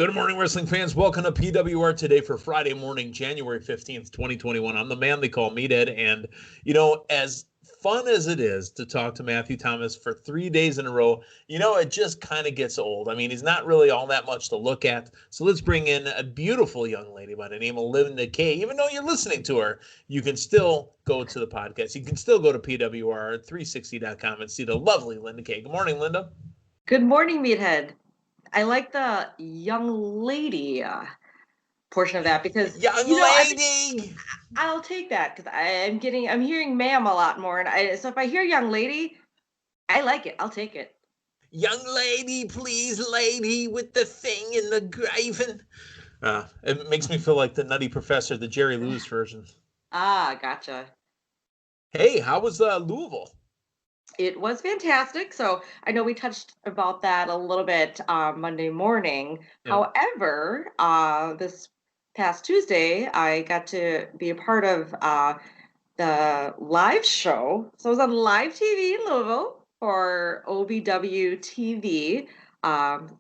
Good morning, wrestling fans. Welcome to PWR today for Friday morning, January 15th, 2021. I'm the man they call Meathead. And, as fun as it is to talk to Matthew Thomas for 3 days in a row, it just kind of gets old. I mean, he's not really all that much to look at. So let's bring in a beautiful young lady by the name of Linda Kay. Even though you're listening to her, you can still go to the podcast. You can still go to PWR360.com and see the lovely Linda Kay. Good morning, Linda. Good morning, Meathead. I like the young lady portion of that because young lady. I'll take that because I'm hearing ma'am a lot more, and so if I hear young lady, I like it. I'll take it. Young lady, please, lady, with the thing in the graven. It makes me feel like the Nutty Professor, the Jerry Lewis version. Gotcha. Hey, how was Louisville? It was fantastic. So I know we touched about that a little bit Monday morning. Yeah. However, this past Tuesday, I got to be a part of the live show. So I was on live TV in Louisville for OVW TV.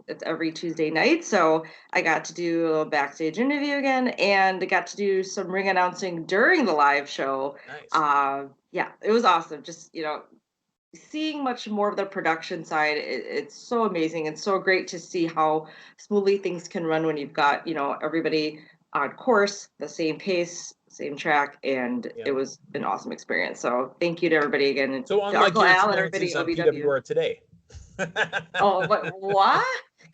It's every Tuesday night. So I got to do a little backstage interview again, and I got to do some ring announcing during the live show. Nice. Yeah, it was awesome. Just, seeing much more of the production side, it's so amazing and so great to see how smoothly things can run when you've got, everybody on course, the same pace, same track, and It was an awesome experience. So thank you to everybody again. So unlike your experiences on PWR today. Oh, but what?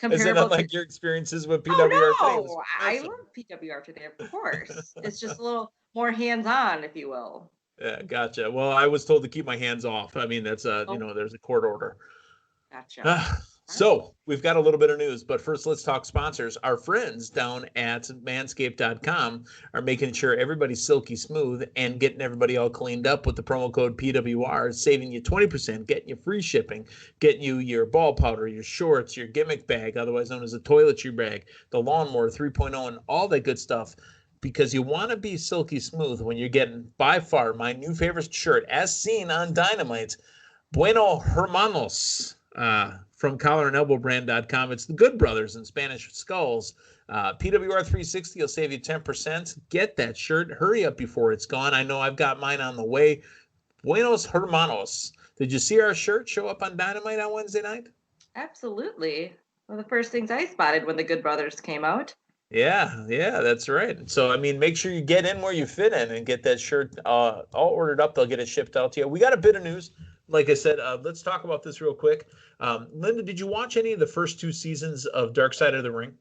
Is it unlike your experiences with PWR today? No, I love PWR today, of course. It's just a little more hands-on, if you will. Yeah, gotcha. Well, I was told to keep my hands off. I mean, that's there's a court order. Gotcha. So we've got a little bit of news, but first let's talk sponsors. Our friends down at manscaped.com are making sure everybody's silky smooth and getting everybody all cleaned up with the promo code PWR, saving you 20%, getting you free shipping, getting you your ball powder, your shorts, your gimmick bag, otherwise known as a toiletry bag, the lawnmower 3.0, and all that good stuff. Because you want to be silky smooth when you're getting, by far, my new favorite shirt, as seen on Dynamite, Bueno Hermanos, from collarandelbowbrand.com. It's the Good Brothers in Spanish Skulls. PWR 360 will save you 10%. Get that shirt. Hurry up before it's gone. I know I've got mine on the way. Buenos Hermanos. Did you see our shirt show up on Dynamite on Wednesday night? Absolutely. One of the first things I spotted when the Good Brothers came out. Yeah, that's right. So, I mean, make sure you get in where you fit in and get that shirt all ordered up. They'll get it shipped out to you. We got a bit of news. Like I said, let's talk about this real quick. Linda, did you watch any of the first 2 seasons of Dark Side of the Ring?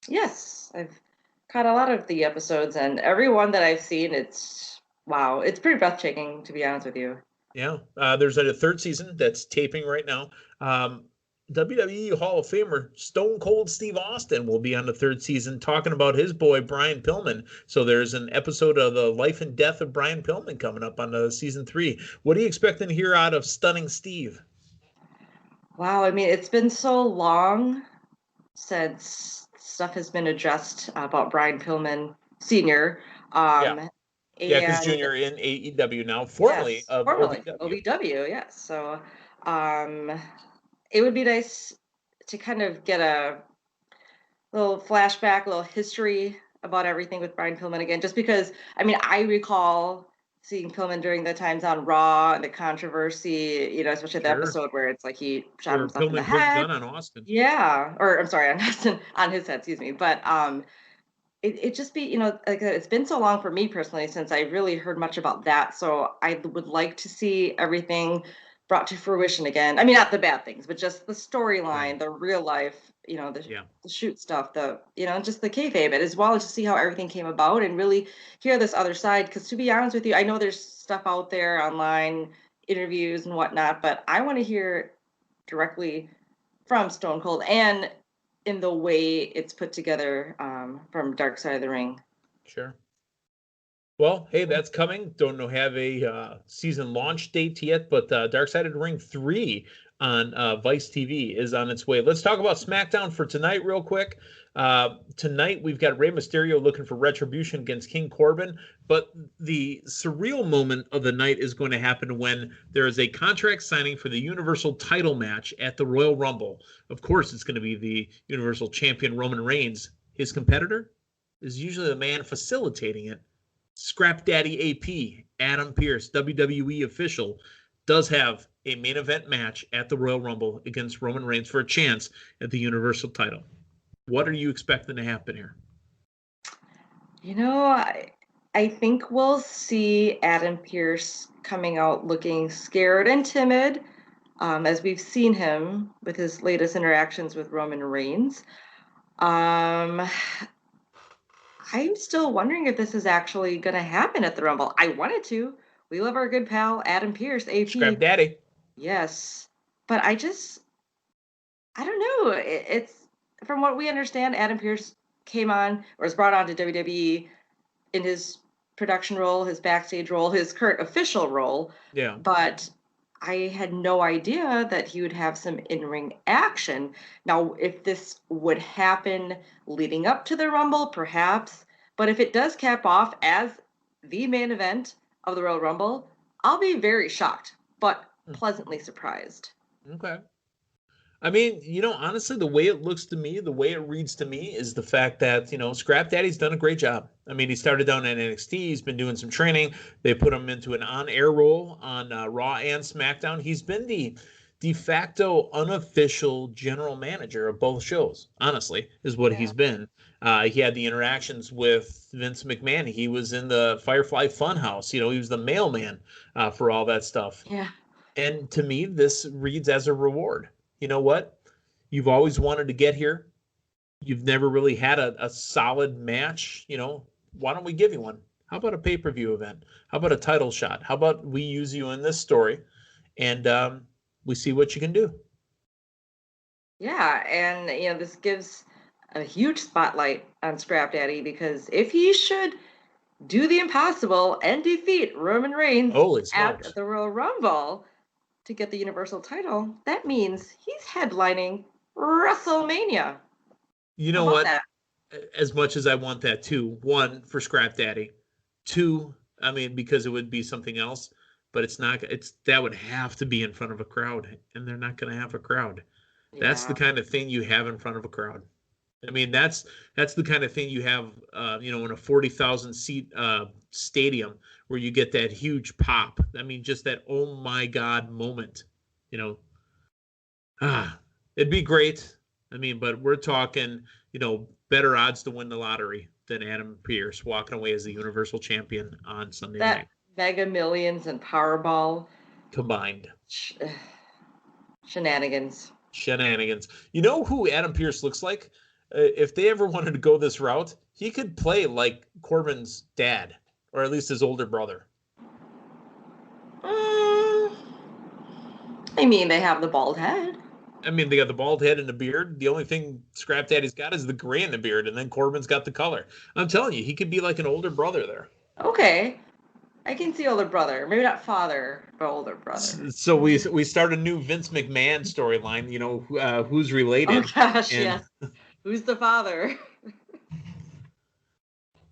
Yes, I've caught a lot of the episodes, and every one that I've seen, it's pretty breathtaking, to be honest with you. Yeah, there's a 3rd season that's taping right now. WWE Hall of Famer Stone Cold Steve Austin will be on the 3rd season talking about his boy Brian Pillman. So there's an episode of the life and death of Brian Pillman coming up on season 3. What are you expecting to hear out of Stunning Steve? Wow, I mean, it's been so long since stuff has been addressed about Brian Pillman Sr. Because Junior in AEW now, formerly of OVW, yes. So it would be nice to kind of get a little flashback, a little history about everything with Brian Pillman again, just because, I mean, I recall seeing Pillman during the times on Raw and the controversy, especially the episode where it's like he shot himself in the head. Gun on Austin. Yeah, or I'm sorry, on Austin, on his head, excuse me. But it just be, like it's been so long for me personally since I really heard much about that. So I would like to see everything brought to fruition again. I mean, not the bad things, but just the storyline, the real life, the shoot stuff, just the kayfabe, as well as to see how everything came about and really hear this other side. Because to be honest with you, I know there's stuff out there online, interviews and whatnot, but I want to hear directly from Stone Cold and in the way it's put together from Dark Side of the Ring. Sure. Well, hey, that's coming. Don't know have a season launch date yet, but Dark Side of the Ring 3 on Vice TV is on its way. Let's talk about SmackDown for tonight real quick. Tonight we've got Rey Mysterio looking for retribution against King Corbin, but the surreal moment of the night is going to happen when there is a contract signing for the Universal title match at the Royal Rumble. Of course, it's going to be the Universal Champion Roman Reigns. His competitor is usually the man facilitating it. Scrap Daddy AP, Adam Pearce, WWE official, does have a main event match at the Royal Rumble against Roman Reigns for a chance at the Universal title. What are you expecting to happen here? I think we'll see Adam Pearce coming out looking scared and timid, as we've seen him with his latest interactions with Roman Reigns. I'm still wondering if this is actually going to happen at the Rumble. I wanted to. We love our good pal, Adam Pearce, AP. Scrap Daddy. Yes. But I don't know. It's from what we understand, Adam Pearce came on or was brought on to WWE in his production role, his backstage role, his current official role. Yeah. But I had no idea that he would have some in-ring action. Now, if this would happen leading up to the Rumble, perhaps. But if it does cap off as the main event of the Royal Rumble, I'll be very shocked, but pleasantly surprised. Okay. I mean, honestly, the way it looks to me, the way it reads to me is the fact that, Scrap Daddy's done a great job. I mean, he started down at NXT. He's been doing some training. They put him into an on-air role on Raw and SmackDown. He's been the de facto unofficial general manager of both shows, honestly, is what he's been. He had the interactions with Vince McMahon. He was in the Firefly Funhouse. He was the mailman for all that stuff. Yeah. And to me, this reads as a reward. You know what? You've always wanted to get here. You've never really had a solid match. Why don't we give you one? How about a pay-per-view event? How about a title shot? How about we use you in this story and we see what you can do? Yeah, and this gives a huge spotlight on Scrap Daddy, because if he should do the impossible and defeat Roman Reigns at the Royal Rumble to get the Universal title, that means he's headlining WrestleMania. You know what? That? As much as I want that too, one, for Scrap Daddy, two, I mean, because it would be something else, but that would have to be in front of a crowd, and they're not going to have a crowd. Yeah. That's the kind of thing you have in front of a crowd. I mean, that's the kind of thing you have, in a 40,000 seat stadium where you get that huge pop. I mean, just that, oh my God moment, it'd be great. I mean, but we're talking, better odds to win the lottery than Adam Pearce walking away as the Universal Champion on Sunday night. Mega Millions and Powerball combined. Shenanigans. You know who Adam Pearce looks like? If they ever wanted to go this route, he could play like Corbin's dad, or at least his older brother. I mean, they have the bald head. I mean, they got the bald head and the beard. The only thing Scrap Daddy's got is the gray and the beard, and then Corbin's got the color. I'm telling you, he could be like an older brother there. Okay. I can see older brother. Maybe not father, but older brother. So we start a new Vince McMahon storyline, who's related. Oh, gosh, yes. Who's the father?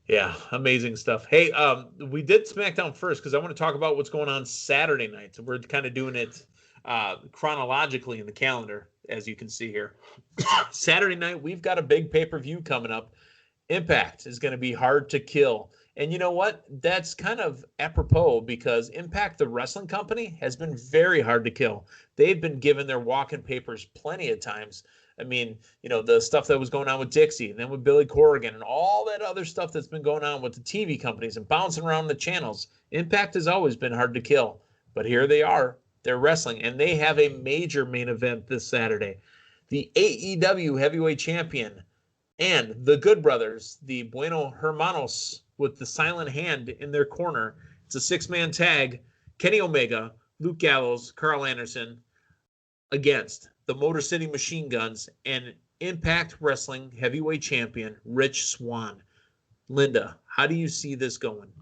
Yeah, amazing stuff. Hey, we did SmackDown first because I want to talk about what's going on Saturday night. So we're kind of doing it chronologically in the calendar, as you can see here. Saturday night, we've got a big pay-per-view coming up. Impact is going to be hard to kill. And you know what? That's kind of apropos, because Impact, the wrestling company, has been very hard to kill. They've been given their walking papers plenty of times. I mean, the stuff that was going on with Dixie and then with Billy Corrigan and all that other stuff that's been going on with the TV companies and bouncing around the channels. Impact has always been hard to kill. But here they are. They're wrestling, and they have a major main event this Saturday. The AEW Heavyweight Champion and the Good Brothers, the Bueno Hermanos, with the silent hand in their corner. It's a six-man tag. Kenny Omega, Luke Gallows, Carl Anderson against the Motor City Machine Guns and Impact Wrestling Heavyweight Champion Rich Swann. Linda, how do you see this going?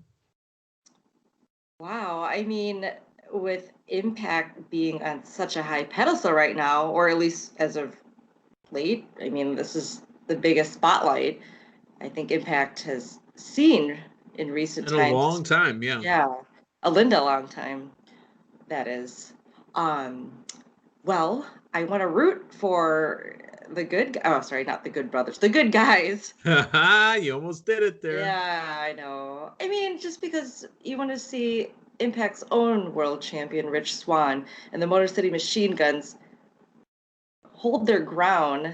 Wow. I mean, with Impact being on such a high pedestal right now, or at least as of late, I mean, this is the biggest spotlight I think Impact has seen in recent In a long times. time, yeah. Yeah, a Linda long time, that is. Um, well, I want to root for the oh, sorry, not the Good Brothers, the good guys. You almost did it there. Yeah, I know. I mean, just because you want to see Impact's own world champion, Rich Swann, and the Motor City Machine Guns hold their ground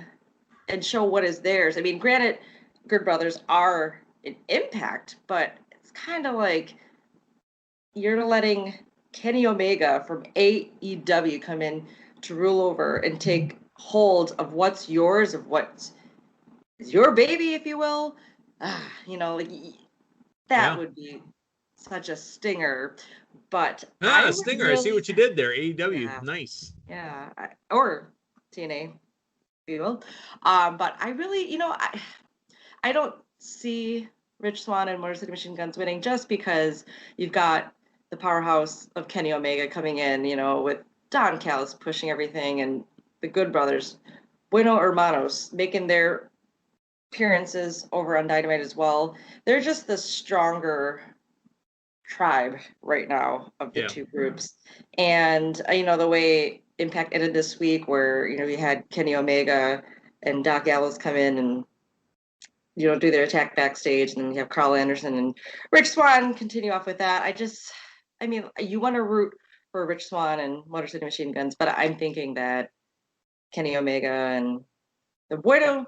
and show what is theirs. I mean, granted, Good Brothers are an Impact, but it's kind of like you're letting Kenny Omega from AEW come in to rule over and take hold of what's yours, of what is your baby, if you will. Like that Yeah. would be such a stinger. But I would Stinger. I see really, what you did there. AEW. yeah, Nice. yeah, or TNA, if you will. But I really, I don't see Rich Swann and Motor City Machine Guns winning just because you've got the powerhouse of Kenny Omega coming in, with Don Callis pushing everything and the Good Brothers, Bueno Hermanos, making their appearances over on Dynamite as well. They're just the stronger tribe right now of the Yeah. two groups. And, the way Impact ended this week, where, we had Kenny Omega and Doc Gallows come in and do their attack backstage, and then you have Carl Anderson and Rich Swann continue off with that. I mean, you want to root for Rich Swann and Motor City Machine Guns, but I'm thinking that Kenny Omega and the Bueno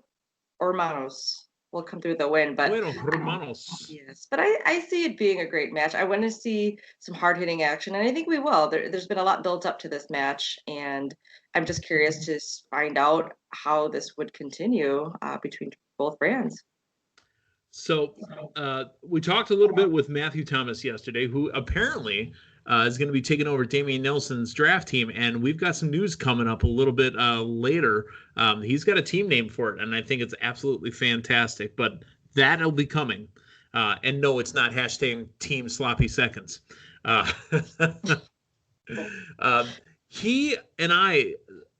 Hermanos will come through the win. But Bueno, hermanos. yes, but I see it being a great match. I want to see some hard hitting action, and I think we will. There's been a lot built up to this match, and I'm just curious to find out how this would continue between both brands. So we talked a little bit with Matthew Thomas yesterday, who apparently is going to be taking over Damian Nelson's draft team. And we've got some news coming up a little bit later. He's got a team name for it, and I think it's absolutely fantastic. But that'll be coming. And no, it's not hashtag Team Sloppy Seconds. He and I,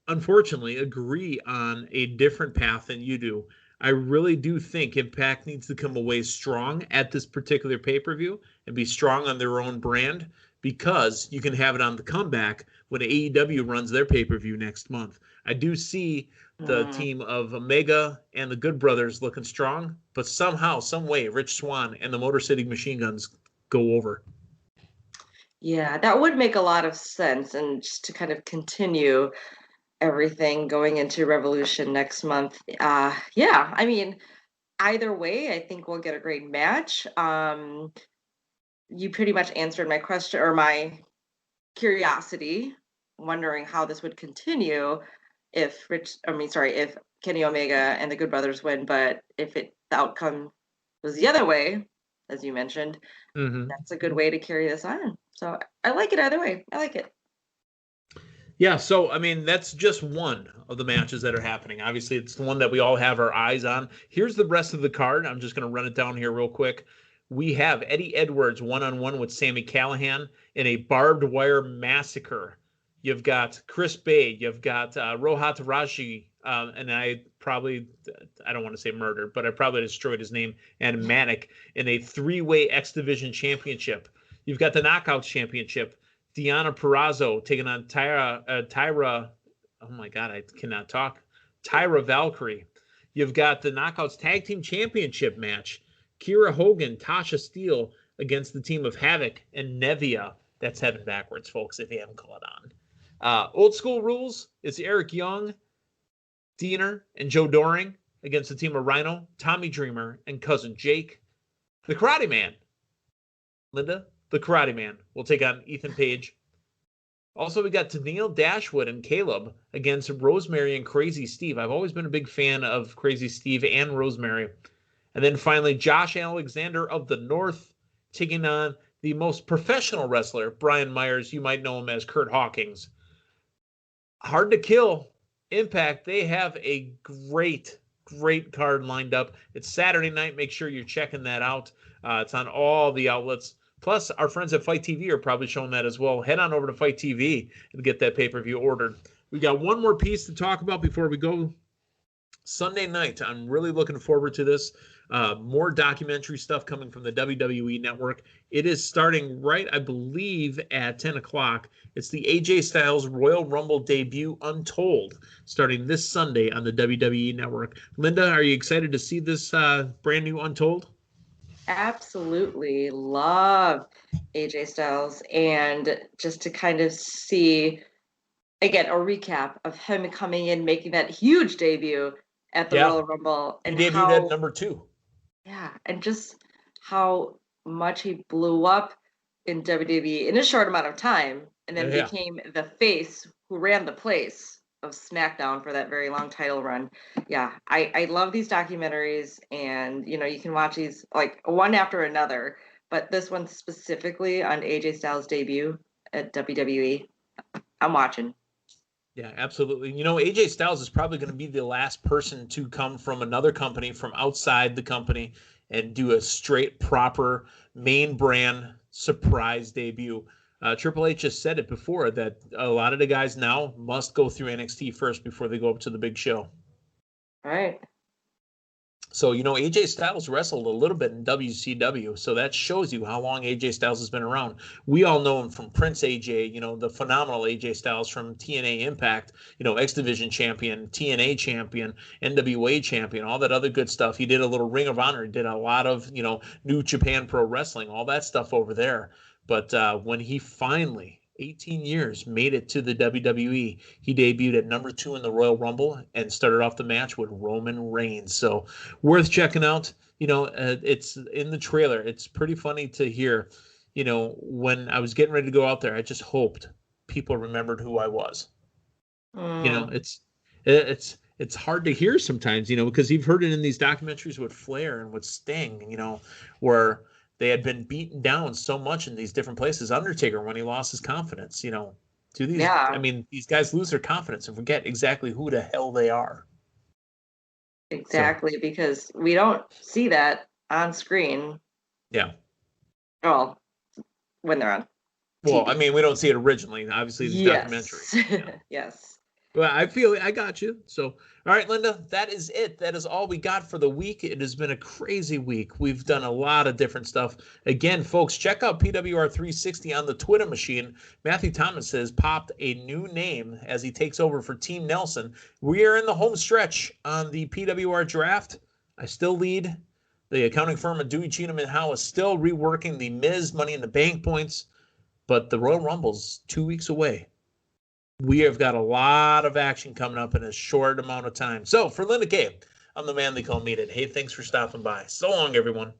unfortunately, agree on a different path than you do. I really do think Impact needs to come away strong at this particular pay-per-view and be strong on their own brand, because you can have it on the comeback when AEW runs their pay-per-view next month. I do see the team of Omega and the Good Brothers looking strong, but somehow, some way, Rich Swann and the Motor City Machine Guns go over. Yeah, that would make a lot of sense. And just to kind of continue everything going into Revolution next month. Yeah, I mean, either way, I think we'll get a great match. You pretty much answered my question, or my curiosity, wondering how this would continue if if Kenny Omega and the Good Brothers win. But if the outcome was the other way, as you mentioned, that's a good way to carry this on. So I like it either way. I like it. Yeah, so, I mean, that's just one of the matches that are happening. Obviously, it's the one that we all have our eyes on. Here's the rest of the card. I'm just going to run it down here real quick. We have Eddie Edwards one-on-one with Sami Callihan in a barbed wire massacre. You've got Chris Bay. You've got Rohat Raji, and I don't want to say murdered, but I probably destroyed his name, and Manic in a three-way X Division championship. You've got the Knockouts championship. Deonna Purrazzo taking on Tyra. Oh my God, I cannot talk. Tyra Valkyrie. You've got the Knockouts Tag Team Championship match. Kiera Hogan, Tasha Steele against the team of Havoc and Nevia. That's heading backwards, folks, if you haven't caught on. Old School Rules. It's Eric Young, Diener, and Joe Doring against the team of Rhino, Tommy Dreamer, and Cousin Jake. The Karate Man. Linda, the Karate Man will take on Ethan Page. Also, we got Tennille Dashwood and Caleb against Rosemary and Crazy Steve. I've always been a big fan of Crazy Steve and Rosemary. And then finally, Josh Alexander of the North taking on the most professional wrestler, Brian Myers. You might know him as Kurt Hawkins. Hard to Kill. Impact, they have a great card lined up. It's Saturday night. Make sure you're checking that out. It's on all the outlets. Plus, our friends at Fight TV are probably showing that as well. Head on over to Fight TV and get that pay-per-view ordered. We got one more piece to talk about before we go. Sunday night, I'm really looking forward to this. More documentary stuff coming from the WWE Network. It is starting right, I believe, at 10 o'clock. It's the AJ Styles Royal Rumble debut, Untold, starting this Sunday on the WWE Network. Linda, are you excited to see this brand new Untold? Absolutely love AJ Styles, and just to kind of see, again, a recap of him coming in, making that huge debut at the Royal Rumble, and he debuted at number 2. Yeah, and just how much he blew up in WWE in a short amount of time, and then became the face who ran the place of Smackdown for that very long title run. Yeah, I love these documentaries, and you can watch these like one after another, but this one specifically on AJ Styles' debut at WWE, I'm watching. Yeah, absolutely. AJ Styles is probably going to be the last person to come from another company, from outside the company, and do a straight, proper, main brand surprise debut. Triple H just said it before that a lot of the guys now must go through NXT first before they go up to the big show. All right. So, AJ Styles wrestled a little bit in WCW, so that shows you how long AJ Styles has been around. We all know him from Prince AJ, the phenomenal AJ Styles from TNA Impact, X Division champion, TNA champion, NWA champion, all that other good stuff. He did a little Ring of Honor, he did a lot of, New Japan Pro Wrestling, all that stuff over there. But when he finally, 18 years, made it to the WWE, he debuted at number 2 in the Royal Rumble and started off the match with Roman Reigns. So worth checking out. It's in the trailer. It's pretty funny to hear. When I was getting ready to go out there, I just hoped people remembered who I was. It's hard to hear sometimes, because you've heard it in these documentaries with Flair and with Sting, where they had been beaten down so much in these different places. Undertaker, when he lost his confidence, these guys lose their confidence and forget exactly who the hell they are. Exactly, so, because we don't see that on screen. Yeah. Well, when they're on TV. Well, we don't see it originally. Obviously, these documentaries. Yeah. Yes. Well, I got you. So, all right, Linda, that is it. That is all we got for the week. It has been a crazy week. We've done a lot of different stuff. Again, folks, check out PWR 360 on the Twitter machine. Matthew Thomas has popped a new name as he takes over for Team Nelson. We are in the home stretch on the PWR draft. I still lead. The accounting firm of Dewey, Cheatham & Howe is still reworking the Miz Money in the Bank points, but the Royal Rumble's 2 weeks away. We have got a lot of action coming up in a short amount of time. So for Linda Kay, I'm the man they call Meathead. Hey, thanks for stopping by. So long, everyone.